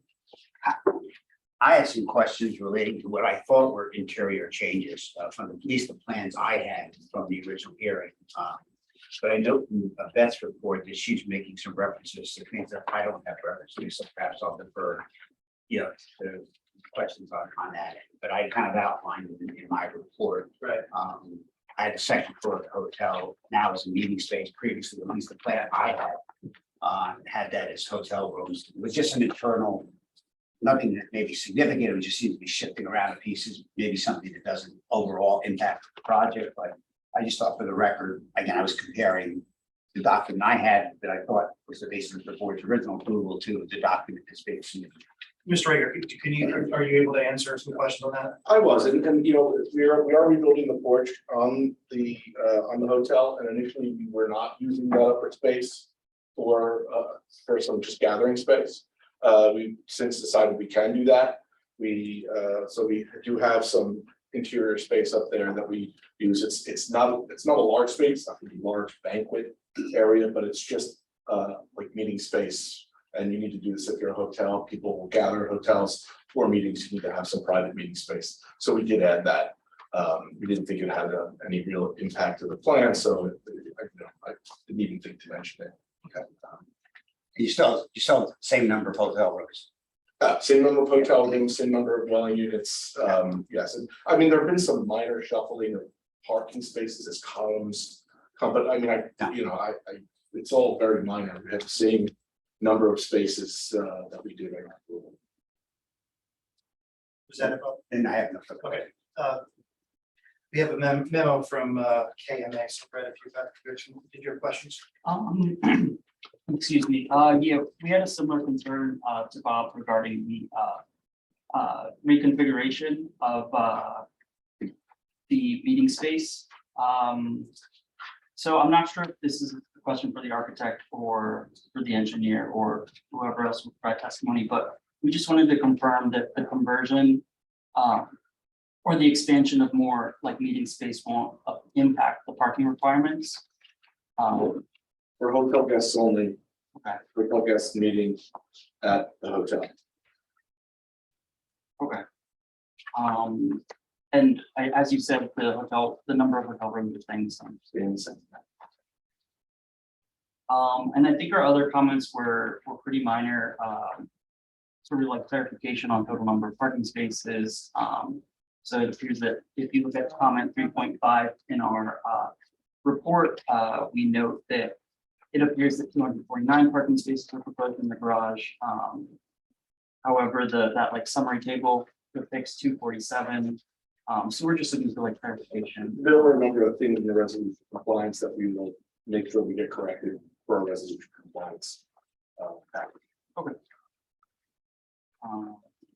I had some questions relating to what I thought were interior changes from at least the plans I had from the original hearing. But I know from Beth's report that she's making some references to things that I don't have references to, so perhaps I'll defer, the questions on that. But I kind of outlined in my report. Right. I had the second floor of the hotel, now as a meeting space. Previously, at least the plan I had that as hotel rooms. It was just an internal, nothing that may be significant. It would just seem to be shifting around pieces, maybe something that doesn't overall impact the project. But I just thought for the record, again, I was comparing the document I had that I thought was the basis of the board's original approval to the document that's being submitted. Mr. Rager, are you able to answer some questions on that? I was, and we are rebuilding the porch on the hotel, and initially we were not using that upper space for some just gathering space. We since decided we can do that. So we do have some interior space up there that we use. It's not a large space, it's not gonna be a large banquet area, but it's just like meeting space. And you need to do this if you're a hotel. People will gather at hotels for meetings. You need to have some private meeting space. So we did add that. We didn't think it had any real impact to the plan, so I didn't even think to mention it. Okay. You still have the same number of hotel rooms. Same number of hotel rooms, same number of dwelling units. Yes, and I mean, there have been some minor shuffling of parking spaces as columns. But I mean, it's all very minor. We have the same number of spaces that we did. Was that about? And I have no further. Okay. We have a memo from KMA. So Brett, if you've got did you have questions? Excuse me, yeah, we had a similar concern to Bob regarding the reconfiguration of the meeting space. So I'm not sure if this is a question for the architect or for the engineer or whoever else will provide testimony, but we just wanted to confirm that the conversion or the expansion of more like meeting space won't impact the parking requirements. For hotel guests only. Okay. Hotel guests meeting at the hotel. Okay. And as you said, the number of hotel rooms is staying the same. And I think our other comments were pretty minor, sort of like clarification on total number of parking spaces. So it appears that if you look at comment 3.5 in our report, we note that it appears that 249 parking spaces are proposed in the garage. However, that like summary table depicts 247. So we're just looking for like clarification. There are a number of things in the resolution compliance that we will make sure we get corrected for our resolution compliance. Package. Okay.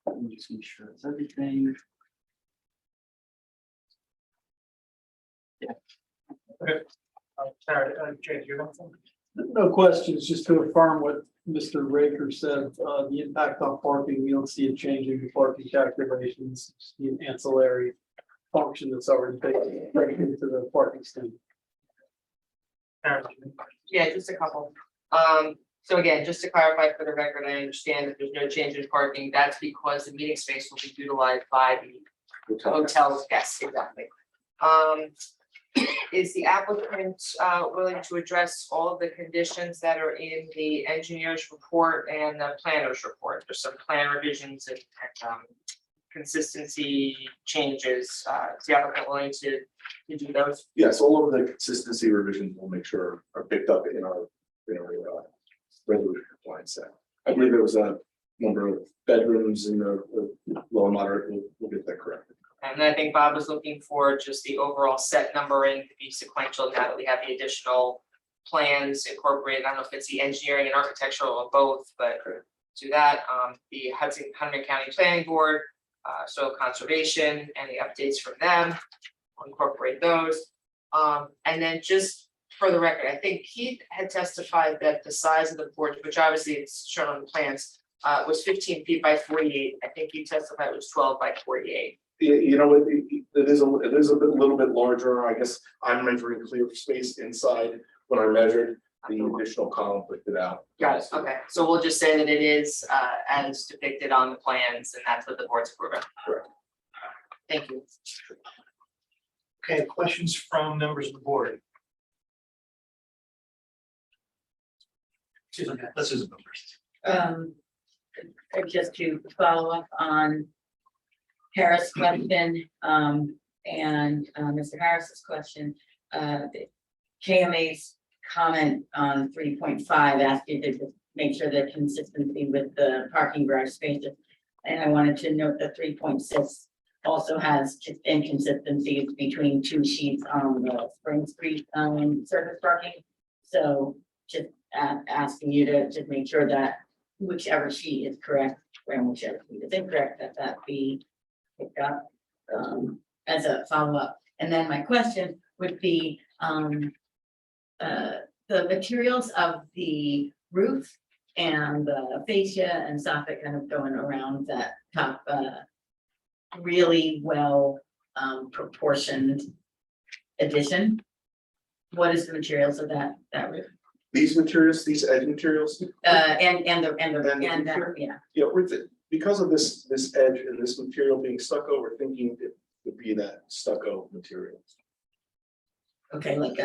Let me just make sure it's everything. Yeah. Okay. Jay, do you have anything? No questions, just to affirm what Mr. Raker said, the impact on parking, we don't see it changing the parking calculations, the ancillary function that's already baked into the parking standard. Yeah, just a couple. So again, just to clarify for the record, I understand that there's no change in parking. That's because the meeting space will be utilized by the hotel's guests, exactly. Is the applicant willing to address all of the conditions that are in the engineer's report and the planner's report? There's some plan revisions and consistency changes. Is the applicant willing to do those? Yes, all of the consistency revisions we'll make sure are picked up in our resolution compliance set. I believe there was a number of bedrooms in the low and moderate. We'll get that corrected. And I think Bob was looking for just the overall set numbering to be sequential now that we have the additional plans incorporated. I don't know if it's the engineering and architectural or both, but do that. The Hudson County Planning Board, soil conservation and the updates from them. I'll incorporate those. And then just for the record, I think Keith had testified that the size of the porch, which obviously it's shown on the plans, was 15 feet by 48. I think he testified it was 12 by 48. You know, it is a little bit larger. I guess I'm measuring clear space inside when I measured. The additional column put it out. Got it, okay, so we'll just say that it is as depicted on the plans and that's what the board's approving. Correct. Thank you. Okay, questions from members of the board? Susan, let's Susan go first. Just to follow up on Harris' question, and Mr. Harris's question, KMA's comment on 3.5 asked you to make sure that consistency with the parking garage spaces. And I wanted to note that 3.6 also has just inconsistencies between two sheets on the Spring Street surface parking. So just asking you to just make sure that whichever sheet is correct and whichever sheet is incorrect, that be picked up as a follow-up. And then my question would be the materials of the roof and the fascia and soffit kind of going around that top really well proportioned addition. What is the materials of that roof? These materials, these edge materials. Yeah. Yeah, because of this edge and this material being stucco, we're thinking it would be that stucco material. Okay, like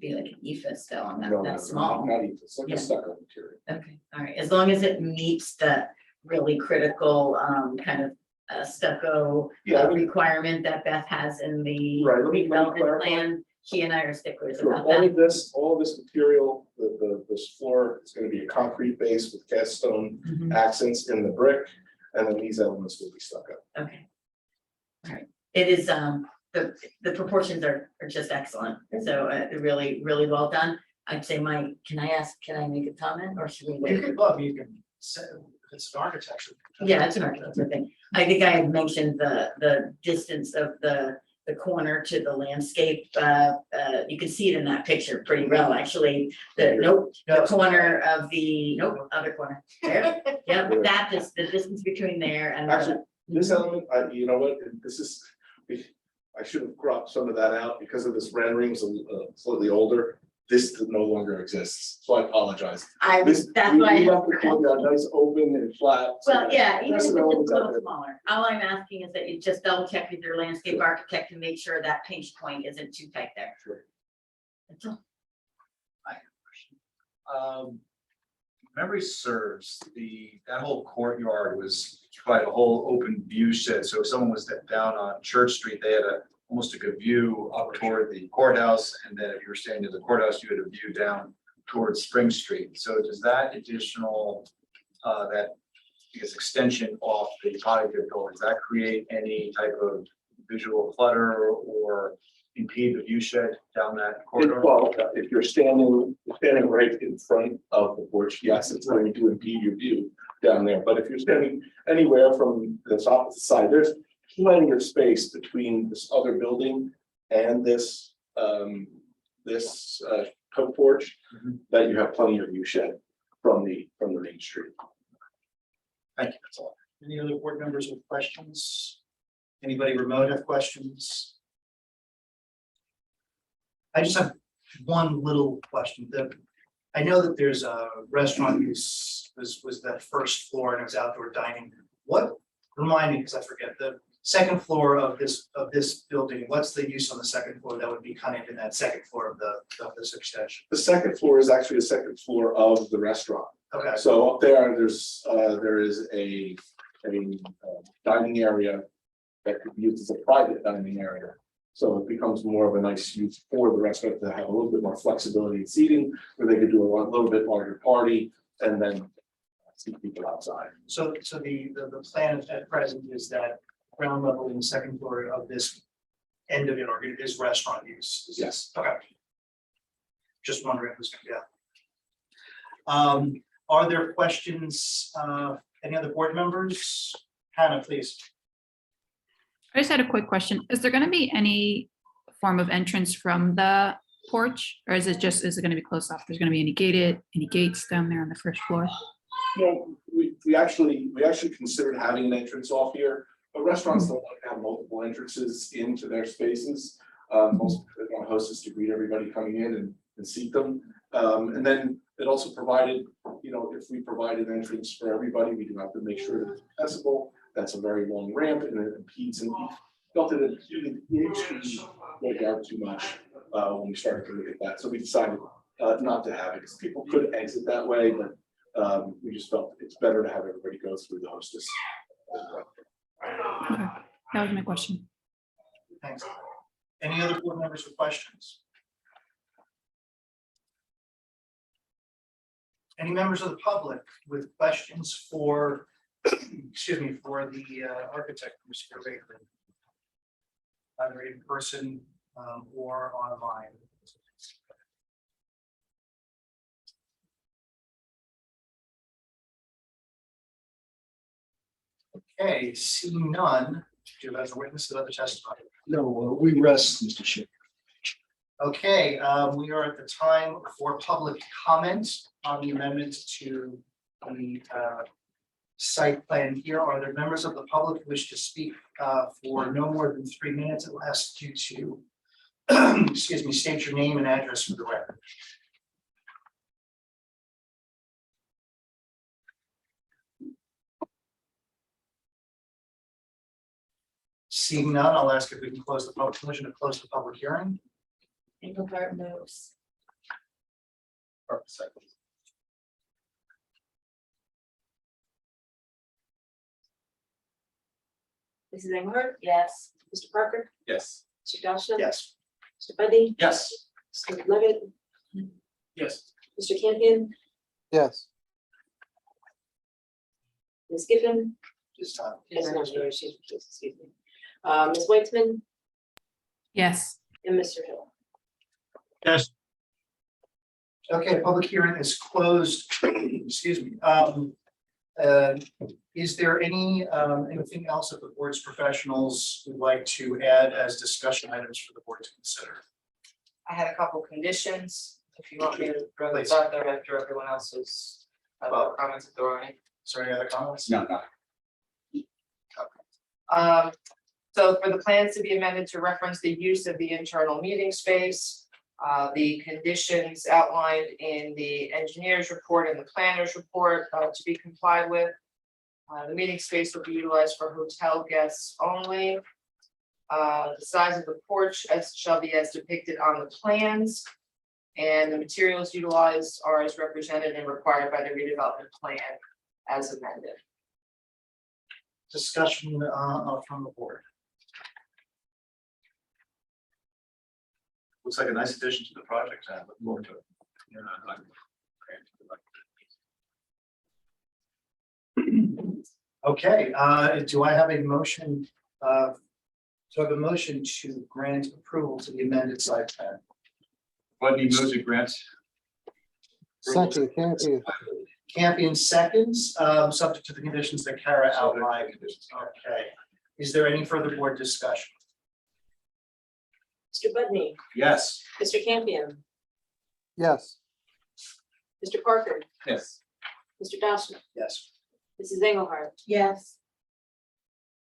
be like an EFS still on No, that small. Not even, it's like Yeah. a stucco material. Okay, all right, as long as it meets the really critical kind of stucco Yeah. requirement that Beth has in the Right, let me redevelopment clarify. plan. She and I are sticklers Sure, about all that. of this material, this floor is gonna be a concrete base with cast stone Mhm. accents in the brick. And then these elements will be stucco. Okay. All right, it is, the proportions are just excellent, so really, really well done. I'd say, Mike, can I make a comment or should we You wait? can, well, you can say, it's an architecture. Yeah, it's an architecture thing. I think I had mentioned the distance of the corner to the landscape. You can see it in that picture pretty well, actually. The corner of the, other corner. There, yeah, that is the distance between there and. Actually, this element, you know what, this is, I should have cropped some of that out because of this rendering was slightly older. This no longer exists, so I apologize. That's why. We left the corner nice, open and flat. so Well, yeah, even if that's it's the a elements out little there. smaller, all I'm asking is that you just double check with your landscape architect to make sure that pinch point isn't too tight there. Sure. That's all. Memory serves, that whole courtyard was quite a whole open view shed, so if someone was down on Church Street, they had almost a good view up toward the courthouse, and then if you were standing at the courthouse, you had a view down towards Spring Street. So does that additional, that, I guess, extension off the potty building, does that create any type of visual clutter or impede the view shed down that corridor? Well, if you're standing right in front of the porch, yes, it's going to impede your view down there. But if you're standing anywhere from this opposite side, there's plenty of space between this other building and this coat porch that you have plenty of view shed from the main street. Thank you, that's all. Any other board members with questions? Anybody remote have questions? I just have one little question. I know that there's a restaurant use, was that first floor and it was outdoor dining. What, remind me, because I forget, the second floor of this building, what's the use on the second floor that would be kind of in that second floor of this extension? The second floor is actually the second floor of the restaurant. Okay. So up there, there is a dining area that could be used as a private dining area. So it becomes more of a nice use for the restaurant to have a little bit more flexibility in seating, where they could do a little bit larger party and then see people outside. So the plan at present is that ground level and second floor of this end of it are, is restaurant use? Yes. Okay. Just wondering who's gonna be out. Are there questions, any other board members? Hannah, please. I just had a quick question. Is there gonna be any form of entrance from the porch? Or is it gonna be closed off? There's gonna be any gates down there on the first floor? No, we actually considered having an entrance off here, but restaurants don't want to have multiple entrances into their spaces. Most, they want hostess to greet everybody coming in and seat them. And then it also provided, you know, if we provide an entrance for everybody, we do have to make sure that it's accessible. That's a very long ramp and it impedes, and we felt that it didn't go down too much when we started to look at that. So we decided not to have it, because people could exit that way, but we just felt it's better to have everybody go through the hostess. Okay, that was my question. Thanks. Any other board members with questions? Any members of the public with questions for, excuse me, for the architect, Mr. Baker? Either in person or online. Okay, seeing none, do you have a witness of other testimony? No, we rest, Mr. Chair. Okay, we are at the time for public comment on the amendment to the site plan here. Are there members of the public who wish to speak for no more than 3 minutes? I'll ask you to, excuse me, state your name and address for the record. Seeing none, I'll ask if we can close the public, motion to close the public hearing. Engelhardt moves. Mrs. Engelhardt, Yes. Mr. Parker, Yes. Mr. Dawson. Yes. Mr. Buddy, Yes. Mr. Levitt, Yes. Mr. Campion, Yes. Ms. Giffen. This time. Ms. Excuse me. Ms. Weitzman Yes. and Mr. Hill. Yes. Okay, public hearing is closed. Excuse me. Is there anything else that the board's professionals would like to add as discussion items for the board to consider? I had a couple conditions, if you want me to throw Please. those out there after everyone else's comments to throw in. Is there any other comments? No, no. So for the plans to be amended to reference the use of the internal meeting space, the conditions outlined in the engineer's report and the planner's report to be complied with. The meeting space will be utilized for hotel guests only. The size of the porch shall be as depicted on the plans. And the materials utilized are as represented and required by the redevelopment plan as amended. Discussion from the board. Looks like a nice addition to the project. I look forward to it. Okay, do I have a motion? So I have a motion to grant approval to the amended site plan. Buddy moves to grant. Second, Campion. Campion seconds, subject to the conditions that Kara outlined. Okay. Is there any further board discussion? Mr. Budney, Yes. Mr. Campion, Yes. Mr. Parker, Yes. Mr. Dawson, Yes. Mrs. Engelhardt, Yes.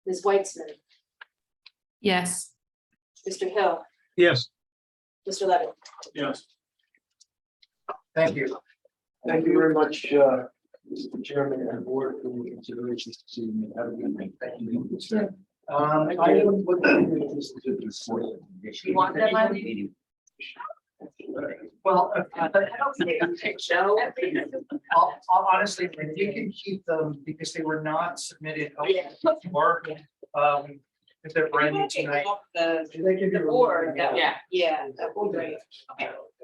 Ms. Weitzman, Yes. Mr. Hill, Yes. Mr. Levitt. Yes. Thank you. Thank you very much, Mr. Chairman and board, for your considerations this evening. Have a good night. Thank you. I am looking. You want them on the Well, Joe. honestly, you can keep them because they were not submitted. Yeah. Or, if they're brand new tonight. The board, yeah, that would be great.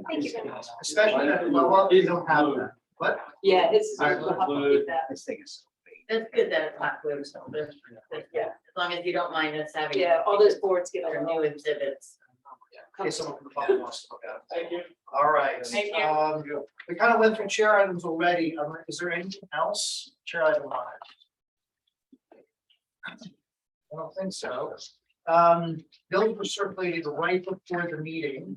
Thank you very much. Especially, well, you don't have that. What? Yeah, it's. All right, we'll have to keep that. This thing is. That's good that it's not clear, so. Yeah. As long as you don't mind us having. Yeah, all those boards get Our a new exhibits. In case someone from the public wants to look at it. Thank you. All right. Thank you. We kind of went through chair items already. Is there anything else? Chair item 5. I don't think so. Bills were circulated right before the meeting.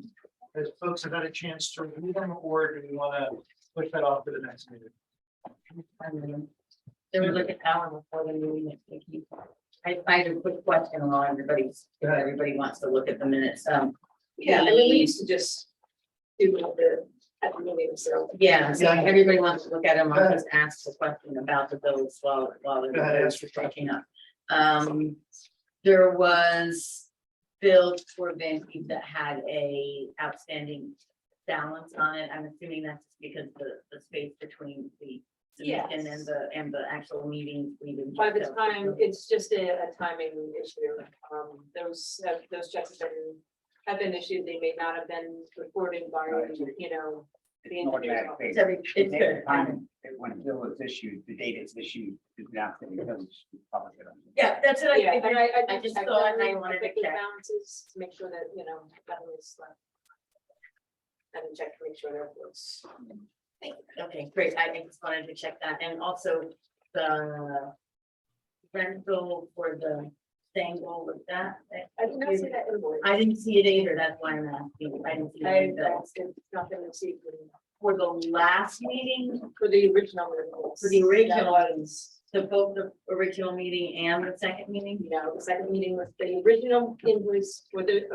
As folks have had a chance to review them, or do we want to push that off to the next meeting? There was like an hour before the meeting. I had a quick question while everybody wants to look at the minutes. Yeah, I mean, we used to just do the, at the meeting, so. Yeah, so everybody wants to look at them. I'll just ask the question about the bills while Go ahead, ask your checking up. There was bills for Van Cleef that had a outstanding balance on it. I'm assuming that's because the space between the submission and the actual meeting. We didn't. By the time, it's just a timing issue. Those checks have been issued. They may not have been recorded by, you know, the individual. It's good. When a bill is issued, the date it's issued is not the village. Yeah, that's what I Yeah, figured. and I just thought and I wanted to the check. balances to make sure that, you know, nothing is left. And check to make sure that was. Okay, great. I just wanted to check that. And also the rental for the Stangle with that. I did not see that invoice. I didn't see it either. That's why I'm asking. I didn't see it. It's not been received For the last meeting, for the original invoice. For the original. That was, so both the original meeting and the second meeting? you know, the second meeting was, the original invoice for the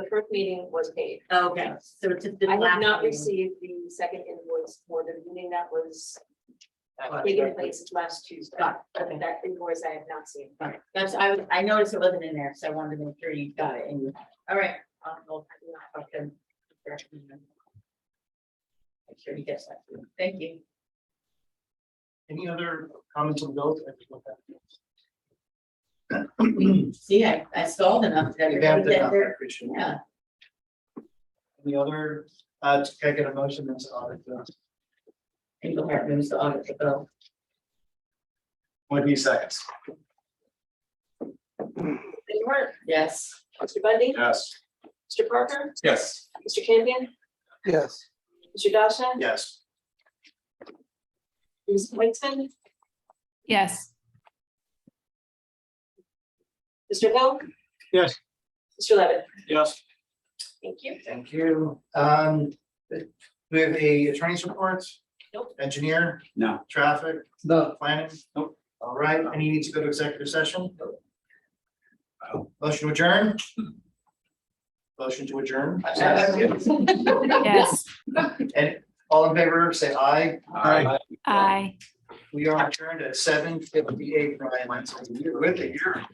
first meeting was paid. Okay, so it's just the I have last not meeting. received the second invoice for the meeting that was taking place last Tuesday. Got it. Okay. That invoice I have not seen. All right, that's, I noticed it wasn't in there, so I wanted to make sure you got it. And, all right. Okay. Make sure he gets that. Thank you. Any other comments on those? See, I stalled enough. that You vamped everybody it said up, I they're- appreciate it. Yeah, Any other, can I get a motion that's audit? Engle Hart moves to audit the bill. 20 seconds. Anywhere, Yes. Mr. Bundy, Yes. Mr. Parker, Yes. Mr. Campion, Yes. Mr. Dasha, Yes. Ms. Whitson, Yes. Mr. Hill, Yes. Mr. Levitt. Yes. Thank you. Thank you. We have a attorney's report? Nope. Engineer, No. traffic, No. planning? Nope. All right, any need to go to executive session? Motion to adjourn? Motion to adjourn? Yes. And all in favor, say aye. Aye. We are adjourned at 7:58. Brian. With the year.